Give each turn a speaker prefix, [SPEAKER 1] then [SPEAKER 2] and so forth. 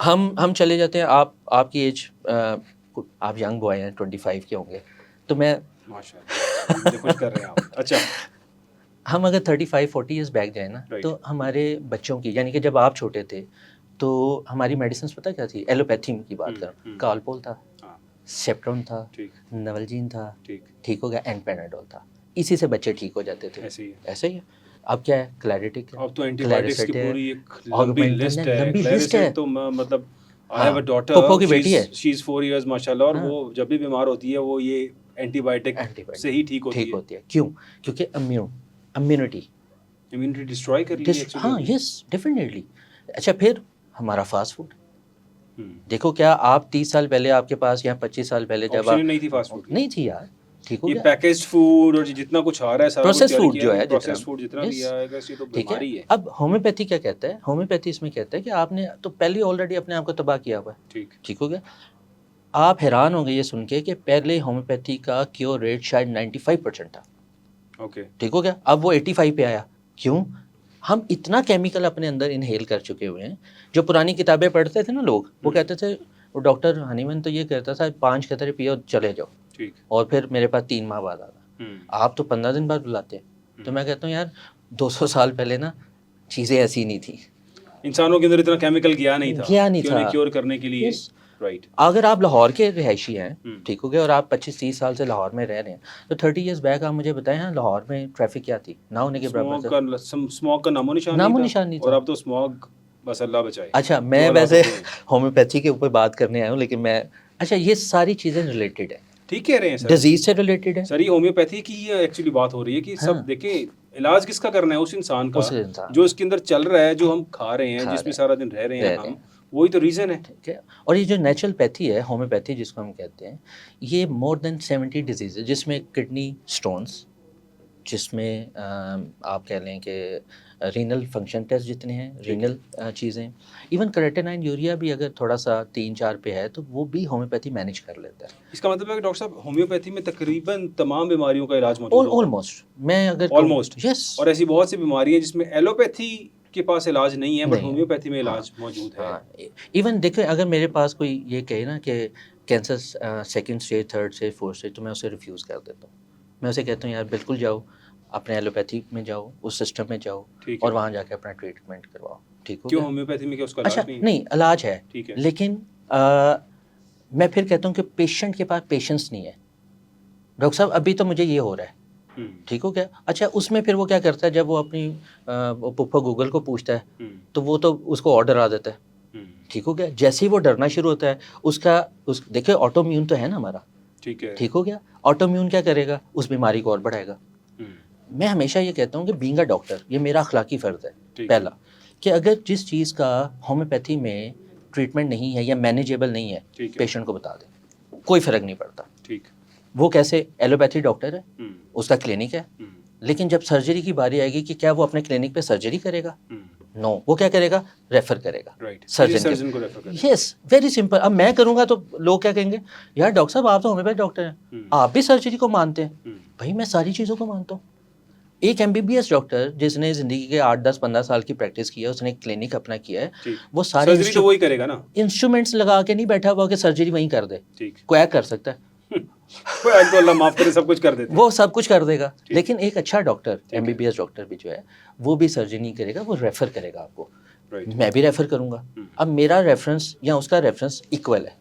[SPEAKER 1] हम चले जाते हैं, आपकी एज, आप यंग बॉय हैं, 25 के होंगे, तो मैं
[SPEAKER 2] माशाल्लाह मुझे खुश कर रहे हैं आप। अच्छा,
[SPEAKER 1] हम अगर 35-40 ईयर्स बैक जाए ना,
[SPEAKER 2] राइट।
[SPEAKER 1] तो हमारे बच्चों की, यानी कि जब आप छोटे थे तो हमारी मेडिसिन पता क्या थी? एलोपैथी की बात करूँ, कालपोल था,
[SPEAKER 2] हाँ,
[SPEAKER 1] सेप्ट्रोन था,
[SPEAKER 2] ठीक
[SPEAKER 1] नवलजीन था,
[SPEAKER 2] ठीक,
[SPEAKER 1] ठीक हो गया, एंड पैनाडोल था। इसी से बच्चे ठीक हो जाते थे।
[SPEAKER 2] ऐसे ही है।
[SPEAKER 1] ऐसे ही है। अब क्या है? क्लैरिटिक है,
[SPEAKER 2] अब तो एंटीबायोटिक्स की
[SPEAKER 1] क्लैरिसेट है,
[SPEAKER 2] पूरी एक लंबी
[SPEAKER 1] ऑगमेंटन
[SPEAKER 2] लिस्ट
[SPEAKER 1] है,
[SPEAKER 2] है।
[SPEAKER 1] लंबी लिस्ट है।
[SPEAKER 2] क्लैरिसेट तो मतलब आई हैव अ
[SPEAKER 1] हाँ, पुप्पो
[SPEAKER 2] डॉटर,
[SPEAKER 1] की बेटी है।
[SPEAKER 2] शी इज 4 इयर्स माशाल्लाह, और
[SPEAKER 1] हाँ,
[SPEAKER 2] वो जब भी बीमार होती है वो ये एंटीबायोटिक से ही ठीक होती है।
[SPEAKER 1] होती है। क्यों? क्योंकि इम्यूनिटी।
[SPEAKER 2] इम्यूनिटी डिस्ट्रॉय कर ली है एक्चुअली
[SPEAKER 1] हाँ,
[SPEAKER 2] हमने।
[SPEAKER 1] Yes, definitely. अच्छा, फिर हमारा फास्ट फूड
[SPEAKER 2] हम्म,
[SPEAKER 1] देखो, क्या आप 30 साल पहले आपके पास, या 25 साल पहले जब
[SPEAKER 2] ऑप्शन ही
[SPEAKER 1] आप,
[SPEAKER 2] नहीं थी फास्ट फूड की।
[SPEAKER 1] नहीं थी यार, ठीक हो
[SPEAKER 2] ये
[SPEAKER 1] गया।
[SPEAKER 2] पैकेज्ड फूड और जितना कुछ आ रहा है सारा कुछ
[SPEAKER 1] प्रोसेस
[SPEAKER 2] जारी
[SPEAKER 1] फूड
[SPEAKER 2] किया
[SPEAKER 1] जो
[SPEAKER 2] है,
[SPEAKER 1] है जितना,
[SPEAKER 2] प्रोसेस्ड फूड जितना भी
[SPEAKER 1] यस,
[SPEAKER 2] आया है, ये तो
[SPEAKER 1] ठीक है।
[SPEAKER 2] बीमारी है।
[SPEAKER 1] अब होम्योपैथी क्या कहता है? होम्योपैथी इसमें कहता है कि आपने तो पहले ऑलरेडी अपने आप को तबाह किया हुआ है।
[SPEAKER 2] ठीक,
[SPEAKER 1] ठीक हो गया। आप हैरान होंगे ये सुन के कि पहले होम्योपैथी का क्योर रेट शायद 95% था।
[SPEAKER 2] ओके,
[SPEAKER 1] ठीक हो गया। अब वो 85 पे आया। क्यों? हम इतना केमिकल अपने अंदर इनहेल कर चुके हुए हैं। जो पुरानी किताबें पढ़ते थे ना लोग, वो कहते थे, वो डॉक्टर हनीमन तो ये कहता था, 5 कतरे पियो चले जाओ,
[SPEAKER 2] ठीक,
[SPEAKER 1] और फिर मेरे पास 3 माह बाद आना। आप तो 15 दिन बाद बुलाते हैं। तो मैं कहता हूँ यार, 200 साल पहले ना चीज़ें ऐसी नहीं थी,
[SPEAKER 2] इंसानों के अंदर इतना केमिकल गया नहीं था
[SPEAKER 1] गया नहीं
[SPEAKER 2] कि
[SPEAKER 1] था।
[SPEAKER 2] उन्हें क्योर करने के लिए।
[SPEAKER 1] यस।
[SPEAKER 2] राइट,
[SPEAKER 1] अगर आप लाहौर के रिहायशी हैं, ठीक हो गया, और आप 25-30 साल से लाहौर में रह रहे हैं, तो 30 ईयर्स बैक आप मुझे बताएं, हाँ, लाहौर में ट्रैफिक क्या थी? ना होने के बराबर
[SPEAKER 2] स्मॉग
[SPEAKER 1] था।
[SPEAKER 2] का स्मॉग का नामो निशान नहीं
[SPEAKER 1] नामो
[SPEAKER 2] था।
[SPEAKER 1] निशान नहीं
[SPEAKER 2] और
[SPEAKER 1] था।
[SPEAKER 2] अब तो स्मॉग बस अल्लाह बचाए
[SPEAKER 1] अच्छा,
[SPEAKER 2] जो
[SPEAKER 1] मैं
[SPEAKER 2] हालात
[SPEAKER 1] वैसे
[SPEAKER 2] हो गए हैं।
[SPEAKER 1] होम्योपैथी के ऊपर बात करने आया हूँ, लेकिन मैं, अच्छा, ये सारी चीज़ें रिलेटेड है,
[SPEAKER 2] ठीक कह रहे हैं सर।
[SPEAKER 1] डिजीज से रिलेटेड है।
[SPEAKER 2] सर ये होम्योपैथी की ही एक्चुअली बात हो रही है कि सब
[SPEAKER 1] हाँ,
[SPEAKER 2] देखें, इलाज किसका करना है? उस इंसान का
[SPEAKER 1] उस इंसान
[SPEAKER 2] जो इसके अंदर चल रहा है, जो हम खा रहे हैं,
[SPEAKER 1] खा
[SPEAKER 2] जिसमें
[SPEAKER 1] रहे
[SPEAKER 2] सारा दिन रह रहे हैं
[SPEAKER 1] रहे
[SPEAKER 2] हम,
[SPEAKER 1] हैं,
[SPEAKER 2] वही तो रीजन है।
[SPEAKER 1] ठीक है। और ये जो नेचुरोपैथी है, होम्योपैथी जिसको हम कहते हैं, ये मोर देन 70 डिजीज है, जिसमें किडनी स्टोन्स, जिसमें आप कह लें कि रीनल फंक्शन टेस्ट जितने हैं,
[SPEAKER 2] ठीक है।
[SPEAKER 1] रीनल चीज़ें, इवन क्रेटिनाइन यूरिया भी अगर थोड़ा सा 3-4 पे है, तो वो भी होम्योपैथी मैनेज कर लेता है।
[SPEAKER 2] इसका मतलब है कि डॉक्टर साहब होम्योपैथी में तकरीबन तमाम बीमारियों का इलाज मौजूद होगा।
[SPEAKER 1] ऑलमोस्ट, मैं अगर कहूँ,
[SPEAKER 2] ऑलमोस्ट।
[SPEAKER 1] यस।
[SPEAKER 2] और ऐसी बहुत सी बीमारी हैं जिसमें एलोपैथी के पास इलाज नहीं है, बट
[SPEAKER 1] नहीं है।
[SPEAKER 2] होम्योपैथी में
[SPEAKER 1] हाँ,
[SPEAKER 2] इलाज मौजूद है।
[SPEAKER 1] हाँ, इवन देखें, अगर मेरे पास कोई ये कहे ना कि cancer second stage, third stage, fourth stage, तो मैं उसे रिफ्यूज़ कर देता हूँ। मैं उसे कहता हूँ यार बिल्कुल जाओ, अपने एलोपैथी में जाओ, उस सिस्टम में जाओ,
[SPEAKER 2] ठीक
[SPEAKER 1] और
[SPEAKER 2] है।
[SPEAKER 1] वहाँ जाके अपना ट्रीटमेंट करवाओ। ठीक हो
[SPEAKER 2] क्यों
[SPEAKER 1] गया।
[SPEAKER 2] होम्योपैथी में क्या उसका
[SPEAKER 1] अच्छा,
[SPEAKER 2] इलाज नहीं है?
[SPEAKER 1] नहीं, इलाज है,
[SPEAKER 2] ठीक है।
[SPEAKER 1] लेकिन मैं फिर कहता हूँ कि पेशेंट के पास पेशेंस नहीं है। डॉक्टर साहब अभी तो मुझे ये हो रहा है, ठीक हो गया। अच्छा, उसमें फिर वो क्या करता है, जब वो अपनी पुप्पो गूगल को पूछता है, तो वो तो उसको ऑर्डर आ देता है। ठीक हो गया। जैसे ही वो डरना शुरू होता है, देखिए, ऑटोम्यून तो है ना हमारा,
[SPEAKER 2] ठीक है।
[SPEAKER 1] ठीक हो गया। ऑटोम्यून क्या करेगा? उस बीमारी को और बढ़ाएगा। मैं हमेशा ये कहता हूँ कि बीइंग अ डॉक्टर, ये मेरा अखलाकी फ़र्ज़ है,
[SPEAKER 2] ठीक है।
[SPEAKER 1] पहला, कि अगर जिस चीज़ का होम्योपैथी में ट्रीटमेंट नहीं है या मैनेजेबल नहीं है,
[SPEAKER 2] ठीक है।
[SPEAKER 1] पेशेंट को बता दें, कोई फ़र्क नहीं पड़ता।
[SPEAKER 2] ठीक।
[SPEAKER 1] वो कैसे? एलोपैथी डॉक्टर है, उसका क्लिनिक है,
[SPEAKER 2] हम्म,
[SPEAKER 1] लेकिन जब सर्जरी की बारी आएगी कि क्या वो अपने क्लिनिक पे सर्जरी करेगा?
[SPEAKER 2] हम्म,
[SPEAKER 1] नो, वो क्या करेगा? रेफर करेगा
[SPEAKER 2] राइट, सीधे
[SPEAKER 1] सर्जन
[SPEAKER 2] सर्जन को रेफर
[SPEAKER 1] के।
[SPEAKER 2] करेगा।
[SPEAKER 1] Yes, very simple. अब मैं करूँगा तो लोग क्या कहेंगे, यार डॉक्टर साहब आप तो होम्योपैथ डॉक्टर हैं, आप भी सर्जरी को मानते हैं। भाई मैं सारी चीज़ों को मानता हूँ। एक एमबीबीएस डॉक्टर जिसने ज़िंदगी के 8-10-15 साल की प्रैक्टिस की है, उसने क्लिनिक अपना किया है,
[SPEAKER 2] ठीक।
[SPEAKER 1] वो सारे
[SPEAKER 2] सर्जरी तो वही करेगा ना।
[SPEAKER 1] इंस्ट्रूमेंट्स लगा के नहीं बैठा हुआ कि सर्जरी वहीं कर दे।
[SPEAKER 2] ठीक।
[SPEAKER 1] क्वैक कर सकता है,
[SPEAKER 2] कोई तो अल्लाह माफ करे सब कुछ कर देते हैं।
[SPEAKER 1] वो सब कुछ कर देगा,
[SPEAKER 2] ठीक।
[SPEAKER 1] लेकिन एक अच्छा डॉक्टर,
[SPEAKER 2] ठीक है।
[SPEAKER 1] एमबीबीएस डॉक्टर भी जो है, वो भी सर्जरी नहीं करेगा, वो रेफर करेगा आपको।
[SPEAKER 2] राइट।
[SPEAKER 1] मैं भी रेफर करूँगा। अब मेरा रेफरेंस या उसका रेफरेंस इक्वल है।